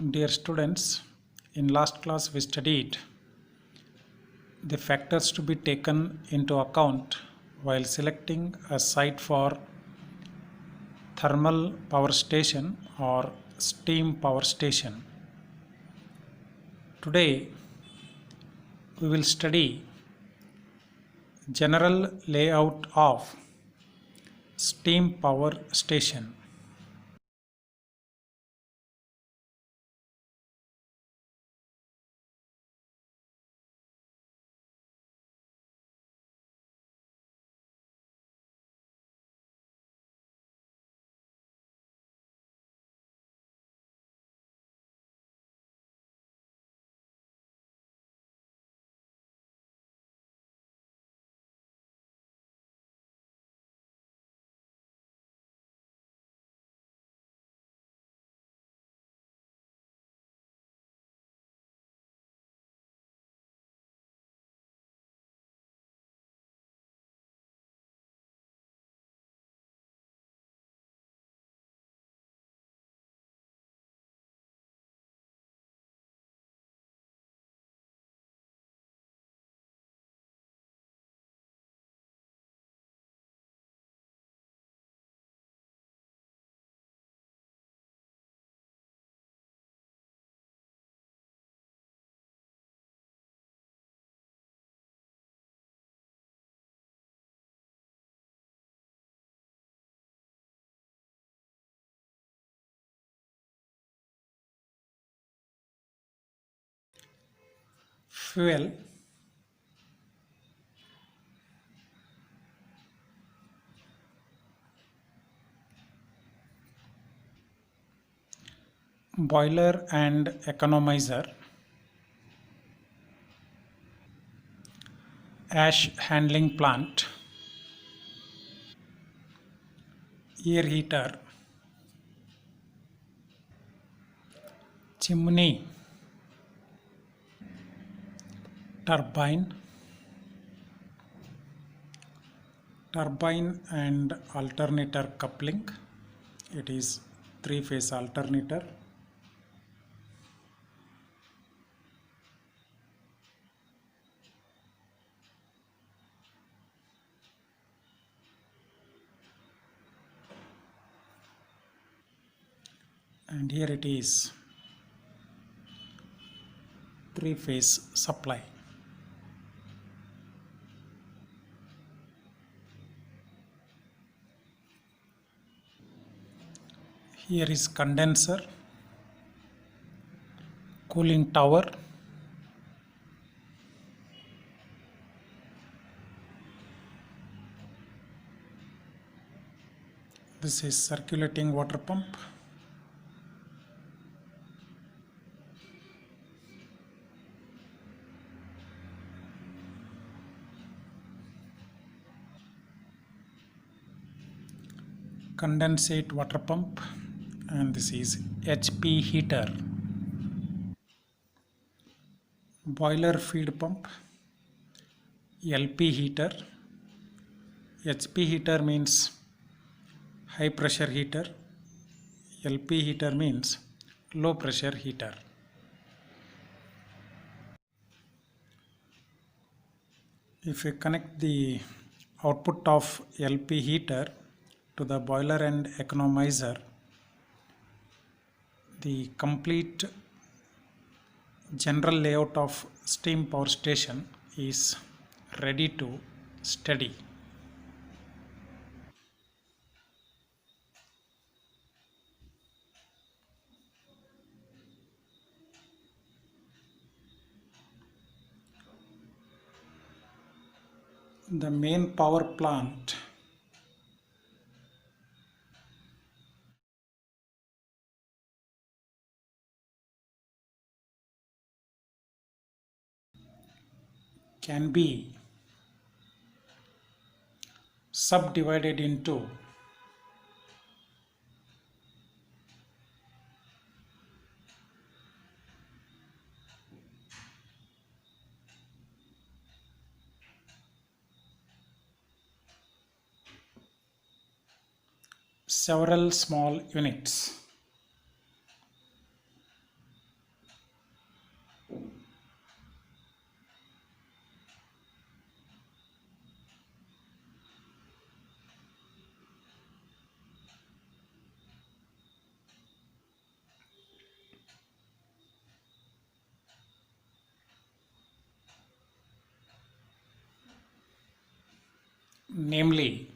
Dear students, in last class we studied the factors to be taken into account while selecting a site for thermal power station or steam power station. Today we will study general layout of steam power station. Fuel, boiler and economizer, ash handling plant, air heater, chimney, turbine, turbine and alternator coupling. It is three-phase alternator. And here it is three-phase supply. Here is condenser, cooling tower, this is circulating water pump, condensate water pump, and this is HP heater, boiler feed pump, LP heater. HP heater means high pressure heater, LP heater means low pressure heater. If we connect the output of LP heater to the boiler and economizer, the complete general layout of steam power station is ready to study. The main power plant can be subdivided into several small units. namely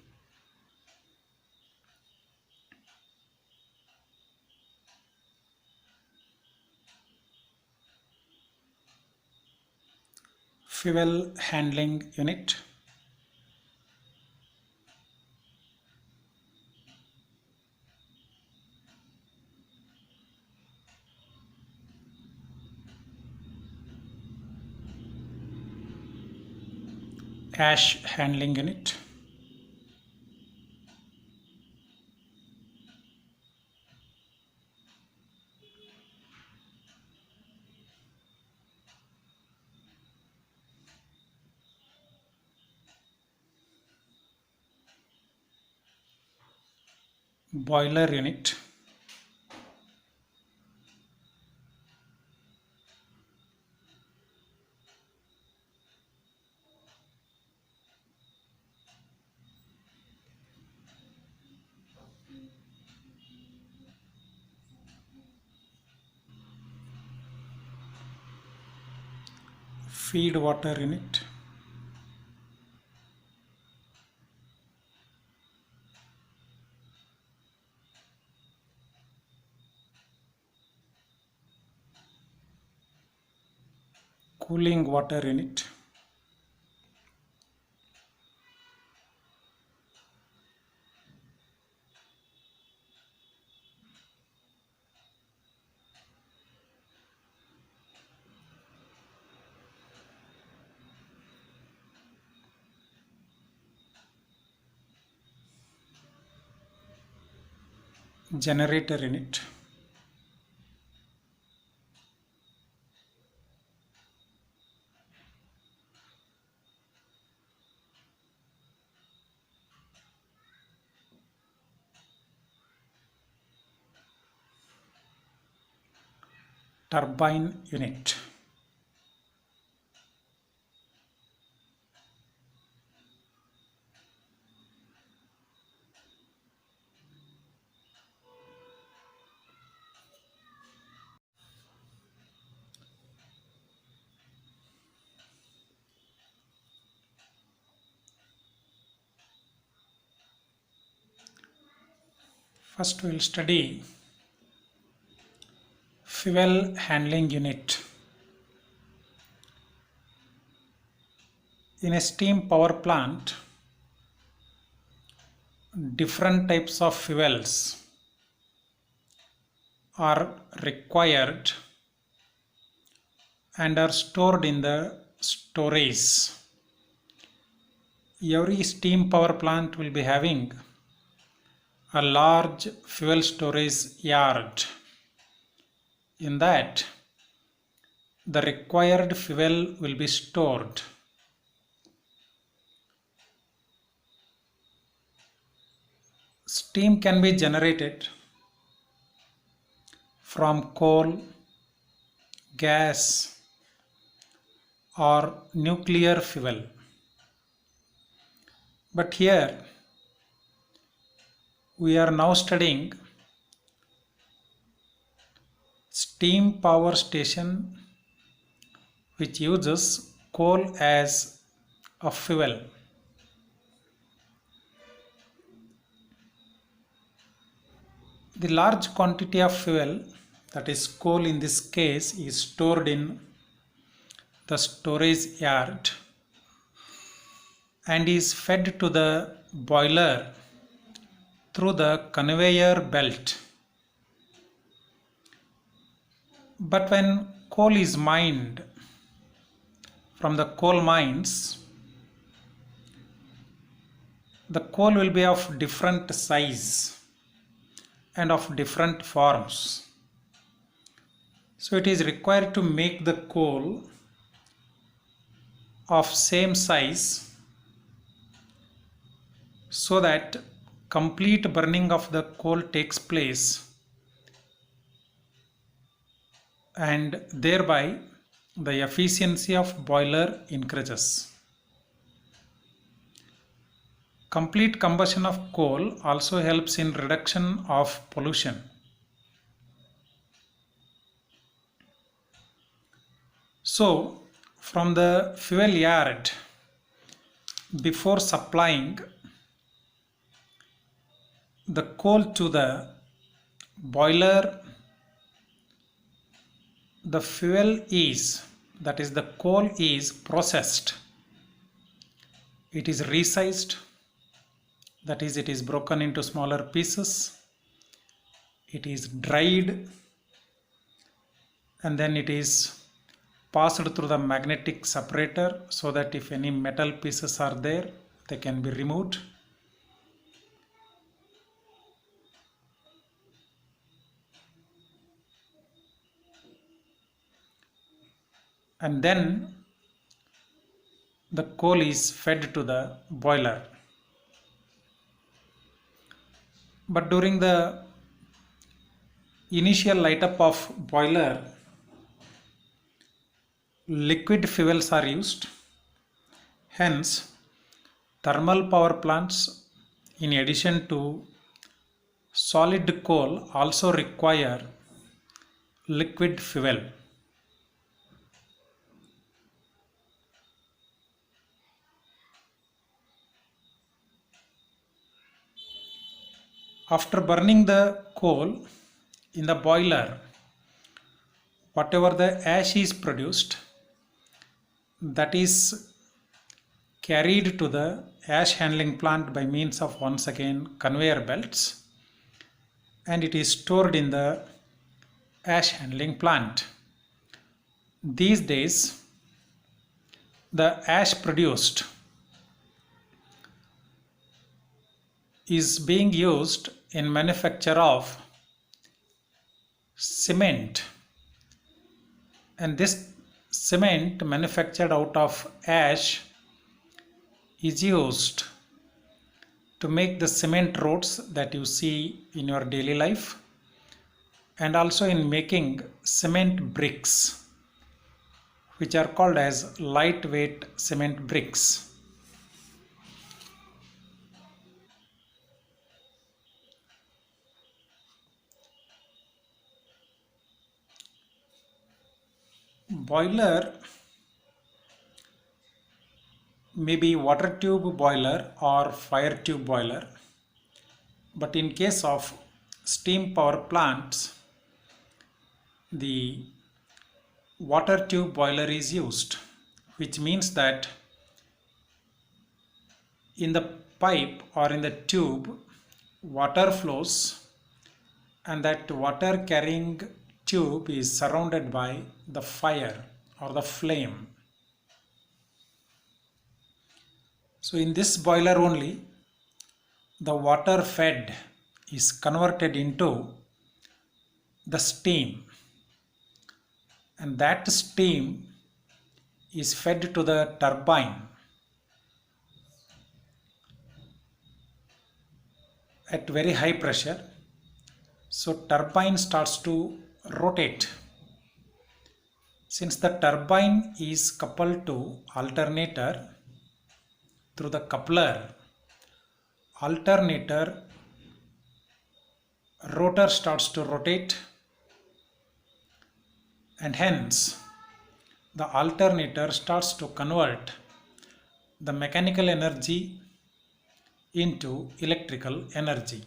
fuel handling unit, ash handling unit, boiler unit, feed water unit, cooling water unit, generator unit, turbine unit. First we'll study fuel handling unit. In a steam power plant, different types of fuels are required and are stored in the storage. Every steam power plant will be having a large fuel storage yard. In that, the required fuel will be stored. Steam can be generated from coal, gas, or nuclear fuel. But here we are now studying steam power station which uses coal as a fuel. The large quantity of fuel, that is coal in this case, is stored in the storage yard and is fed to the boiler through the conveyor belt. But when coal is mined from the coal mines, the coal will be of different size and of different forms. So it is required to make the coal of same size so that complete burning of the coal takes place and thereby the efficiency of boiler increases. Complete combustion of coal also helps in reduction of pollution. So, from the fuel yard, before supplying the coal to the boiler, the fuel is, that is the coal is processed. It is resized, that is it is broken into smaller pieces. It is dried, and then it is passed through the magnetic separator so that if any metal pieces are there, they can be removed. And then the coal is fed to the boiler. But during the initial light up of boiler, liquid fuels are used. Hence, thermal power plants, in addition to solid coal, also require liquid fuel. After burning the coal in the boiler, whatever the ash is produced, that is carried to the ash handling plant by means of once again conveyor belts, and it is stored in the ash handling plant. These days, the ash produced is being used in manufacture of cement, and this cement manufactured out of ash is used to make the cement roads that you see in your daily life, and also in making cement bricks, which are called as lightweight cement bricks. Boiler may be water tube boiler or fire tube boiler, but in case of steam power plants, the water tube boiler is used, which means that in the pipe or in the tube water flows, and that water carrying tube is surrounded by the fire or the flame. So in this boiler only, the water fed is converted into the steam, and that steam is fed to the turbine at very high pressure. So turbine starts to rotate. Since the turbine is coupled to alternator through the coupler, alternator rotor starts to rotate, and hence the alternator starts to convert the mechanical energy into electrical energy.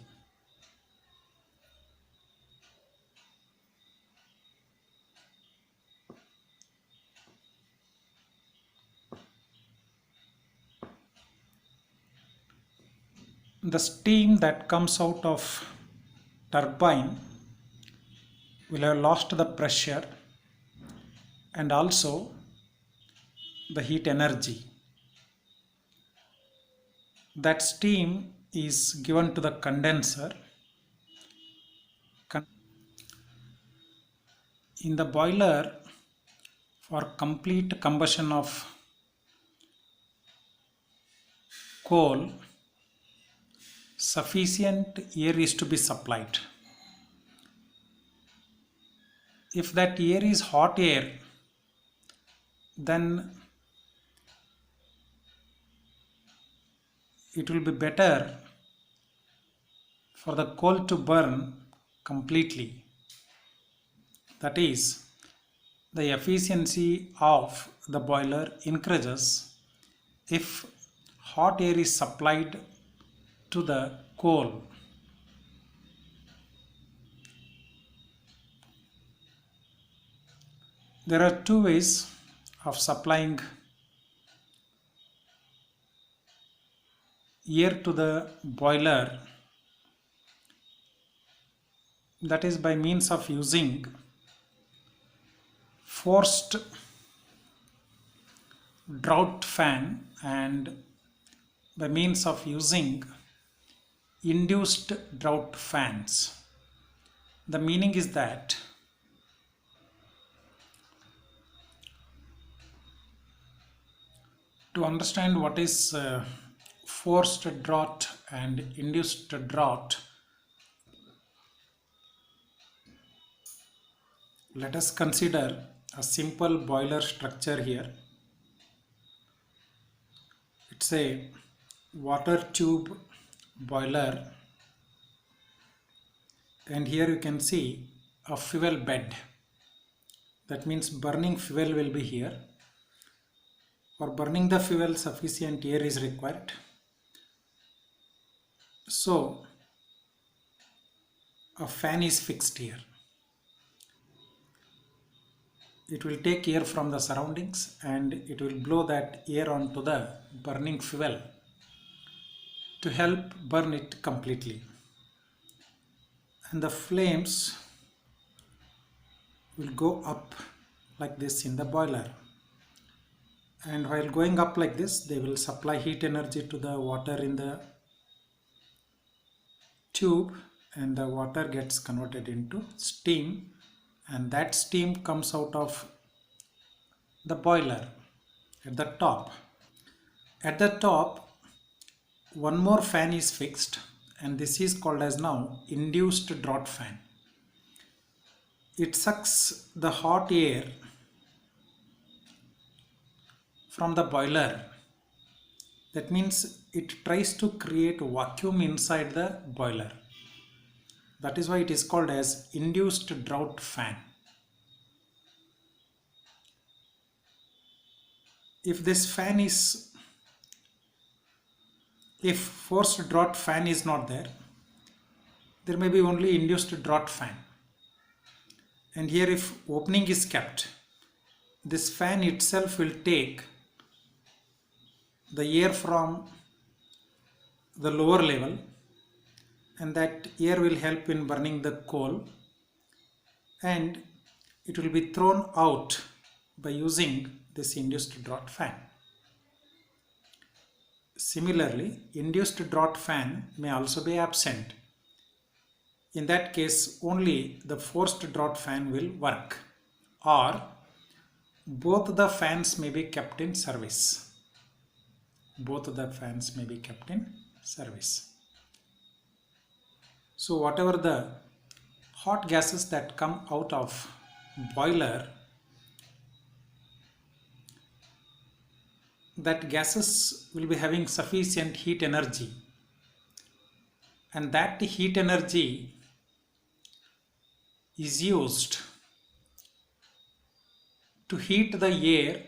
The steam that comes out of turbine will have lost the pressure and also the heat energy. That steam is given to the condenser. In the boiler, for complete combustion of coal, sufficient air is to be supplied. If that air is hot air, then it will be better for the coal to burn completely. That is, the efficiency of the boiler increases if hot air is supplied to the coal. There are two ways of supplying air to the boiler, that is by means of using forced draught fan and by means of using induced draught fans. The meaning is that to understand what is forced draught and induced draught, let us consider a simple boiler structure here. It's a water tube boiler, and here you can see a fuel bed. That means burning fuel will be here. For burning the fuel, sufficient air is required. So a fan is fixed here. It will take air from the surroundings and it will blow that air onto the burning fuel to help burn it completely. And the flames will go up like this in the boiler. And while going up like this, they will supply heat energy to the water in the tube, and the water gets converted into steam, and that steam comes out of the boiler at the top. At the top, one more fan is fixed, and this is called as now induced draught fan. It sucks the hot air from the boiler. That means it tries to create vacuum inside the boiler. That is why it is called as induced draught fan. If forced draught fan is not there, there may be only induced draught fan. And here if opening is kept, this fan itself will take the air from the lower level, and that air will help in burning the coal, and it will be thrown out by using this induced draught fan. Similarly, induced draught fan may also be absent. In that case, only the forced draught fan will work, or both the fans may be kept in service. Both the fans may be kept in service. So whatever the hot gases that come out of boiler, that gases will be having sufficient heat energy, and that heat energy is used to heat the air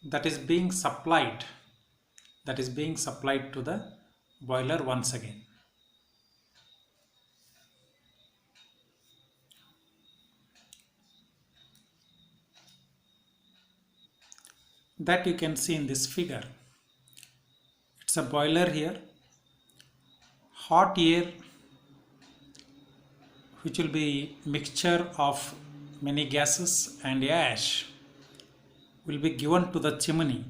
that is being supplied to the boiler once again. That you can see in this figure. It's a boiler here. Hot air, which will be mixture of many gases and ash, will be given to the chimney.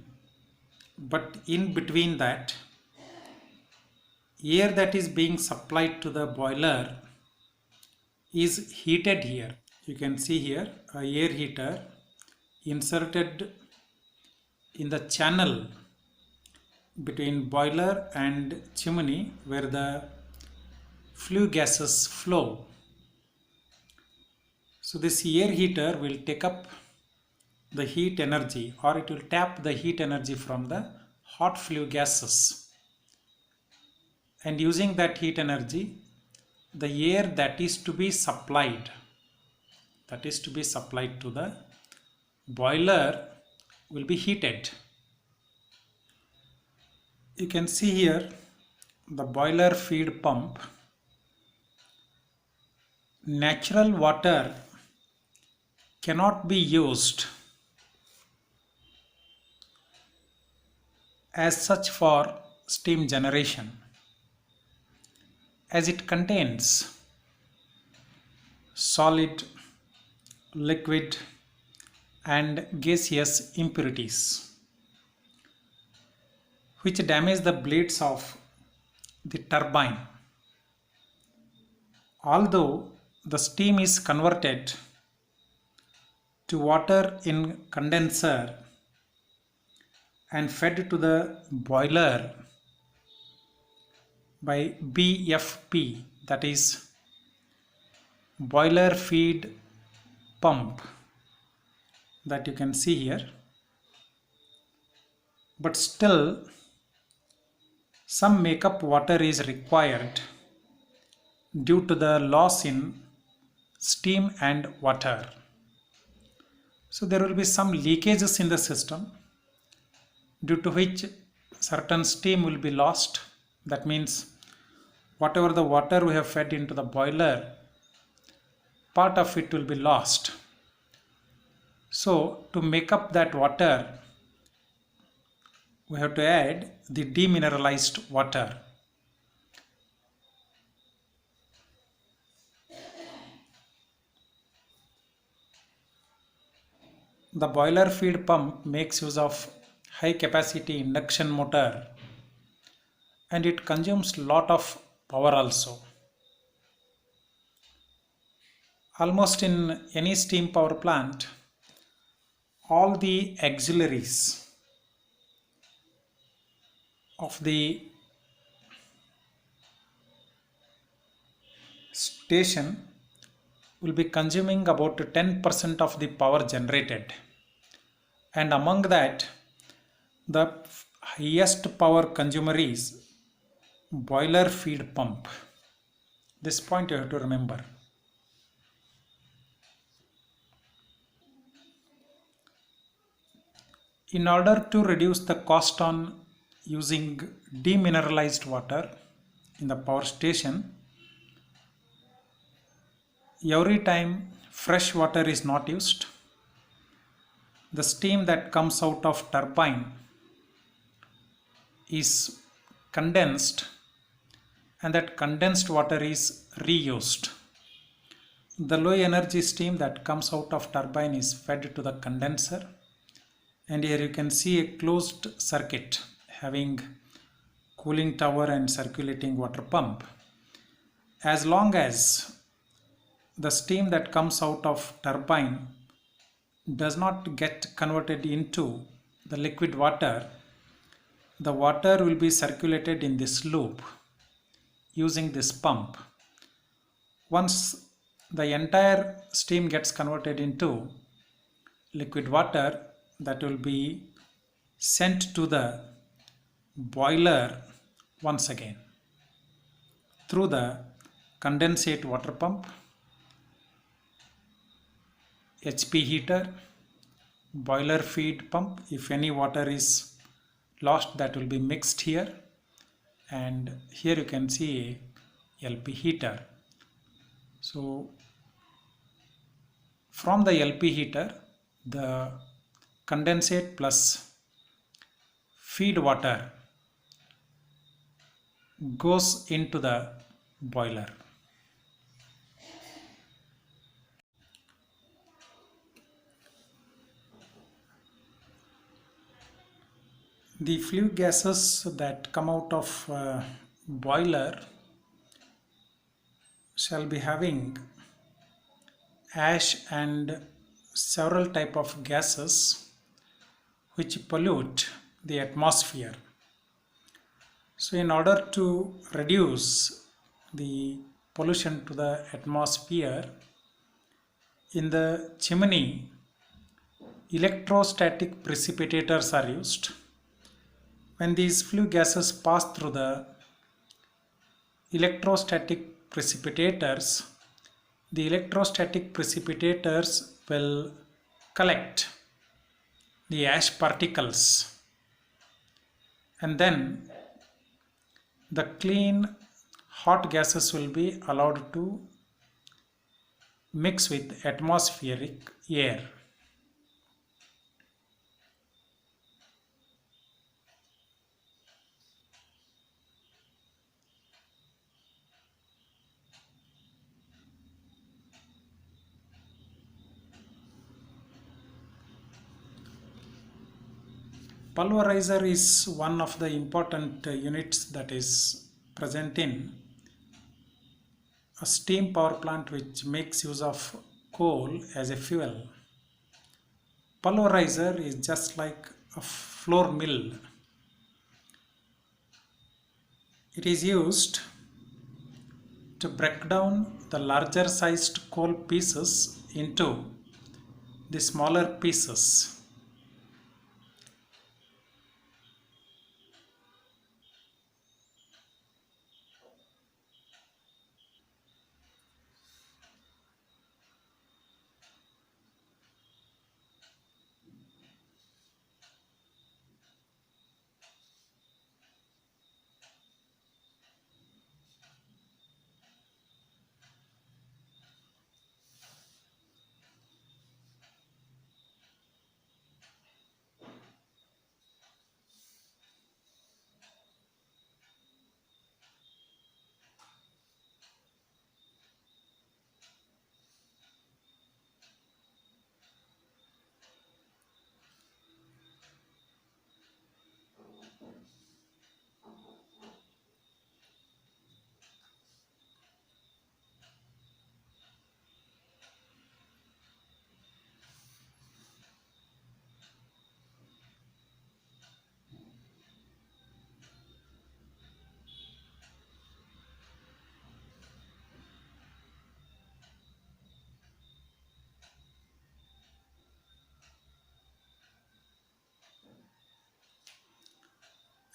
But in between that, air that is being supplied to the boiler is heated here. You can see here a air heater inserted in the channel between boiler and chimney where the flue gases flow. So this air heater will take up the heat energy, or it will tap the heat energy from the hot flue gases, and using that heat energy, the air that is to be supplied to the boiler will be heated. You can see here the boiler feed pump. Natural water cannot be used as such for steam generation, as it contains solid, liquid, and gaseous impurities which damage the blades of the turbine. Although the steam is converted to water in condenser and fed to the boiler by BFP, that is boiler feed pump, that you can see here, but still some makeup water is required due to the loss in steam and water. So there will be some leakages in the system, due to which certain steam will be lost. That means whatever the water we have fed into the boiler, part of it will be lost. So to make up that water, we have to add the demineralized water. The boiler feed pump makes use of high capacity induction motor, and it consumes lot of power also. Almost in any steam power plant, all the auxiliaries of the station will be consuming about 10% of the power generated, and among that the highest power consumer is boiler feed pump. This point you have to remember. In order to reduce the cost on using demineralized water in the power station, every time fresh water is not used, the steam that comes out of turbine is condensed, and that condensed water is reused. The low energy steam that comes out of turbine is fed to the condenser, and here you can see a closed circuit having cooling tower and circulating water pump. As long as the steam that comes out of turbine does not get converted into the liquid water, the water will be circulated in this loop using this pump. Once the entire steam gets converted into liquid water, that will be sent to the boiler once again through the condensate water pump, HP heater, boiler feed pump. If any water is lost, that will be mixed here, and here you can see a LP heater. So from the LP heater, the condensate plus feed water goes into the boiler. The flue gases that come out of boiler shall be having ash and several type of gases which pollute the atmosphere. So in order to reduce the pollution to the atmosphere, in the chimney, electrostatic precipitators are used. When these flue gases pass through the electrostatic precipitators, the electrostatic precipitators will collect the ash particles, and then the clean hot gases will be allowed to mix with atmospheric air. Pulverizer is one of the important units that is present in a steam power plant which makes use of coal as a fuel. Pulverizer is just like a flour mill. It is used to break down the larger sized coal pieces into the smaller pieces.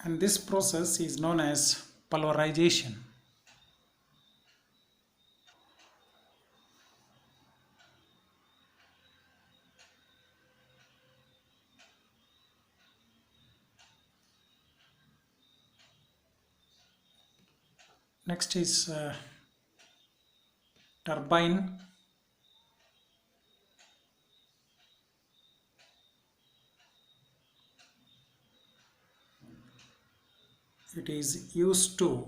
And this process is known as pulverization. Next is turbine. It is used to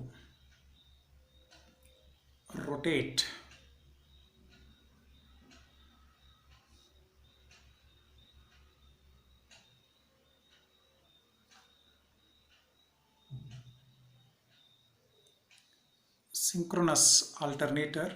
rotate synchronous alternator.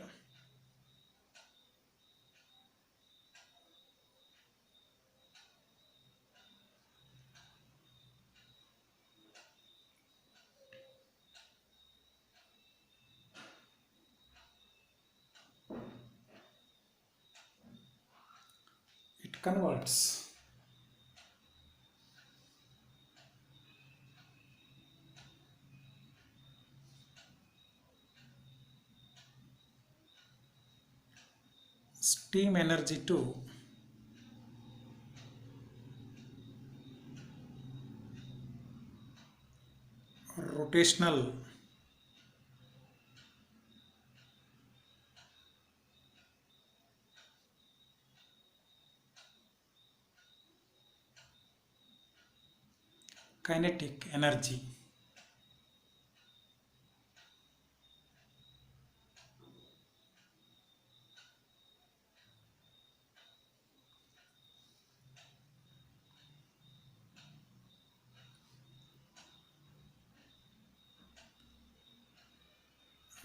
It converts steam energy to rotational kinetic energy.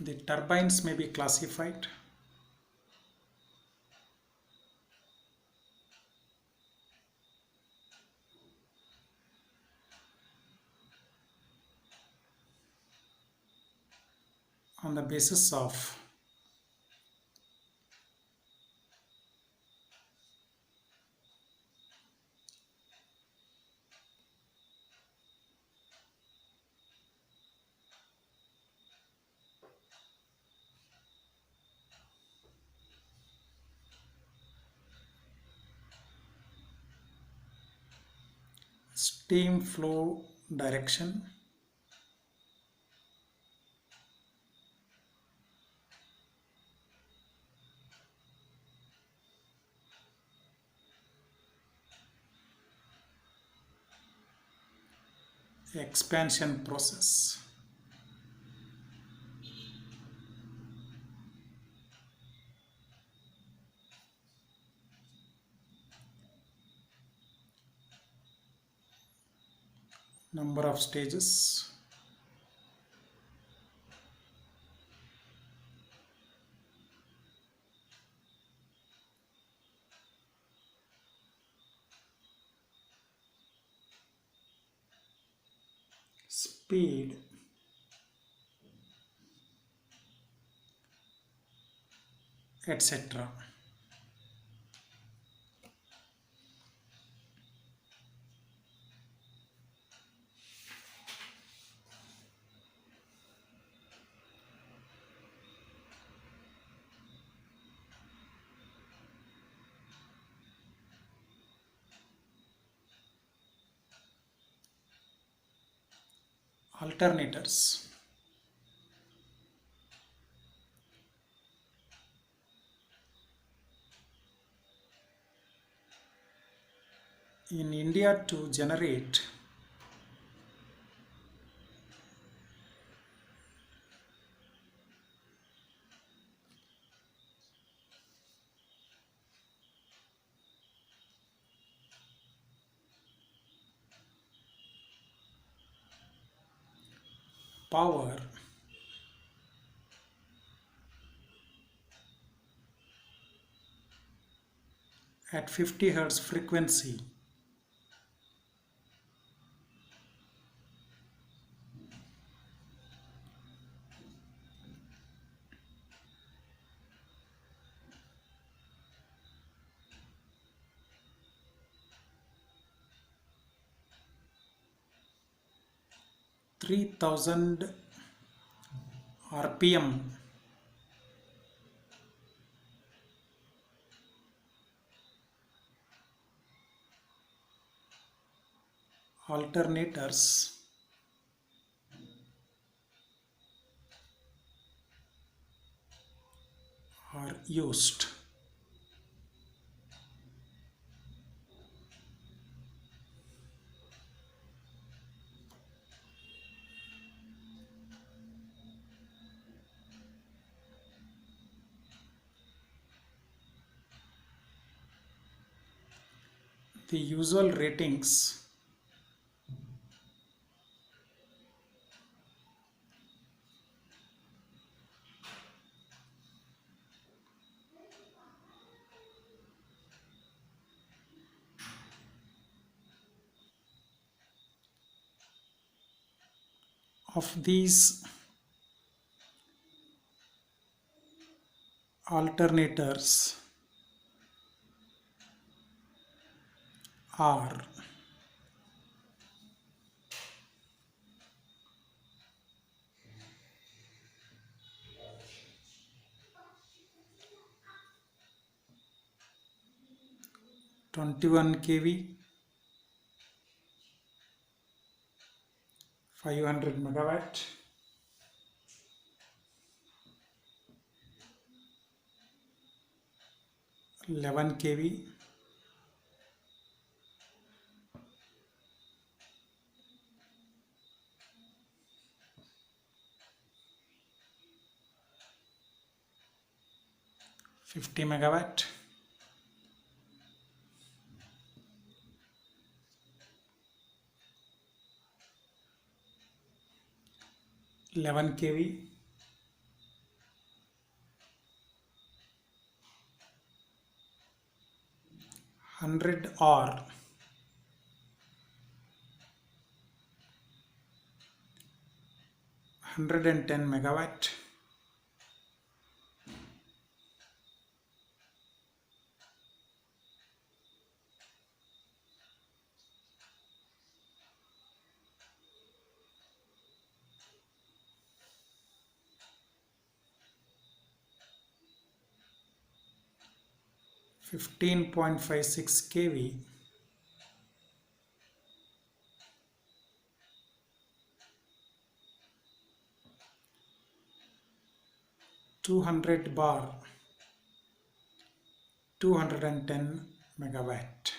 The turbines may be classified on the basis of steam flow direction, expansion process. Number of stages. Speed. Etc. Alternators. In India, to generate power at 50 Hz frequency, (3000 RPM), alternators are used. The usual ratings of these alternators are 21 kV, 500 megawatt, 11 kV, 50 megawatt, 11 kV, 100 or 110 megawatt, 15.56 kV, 200 bar, 210 megawatt.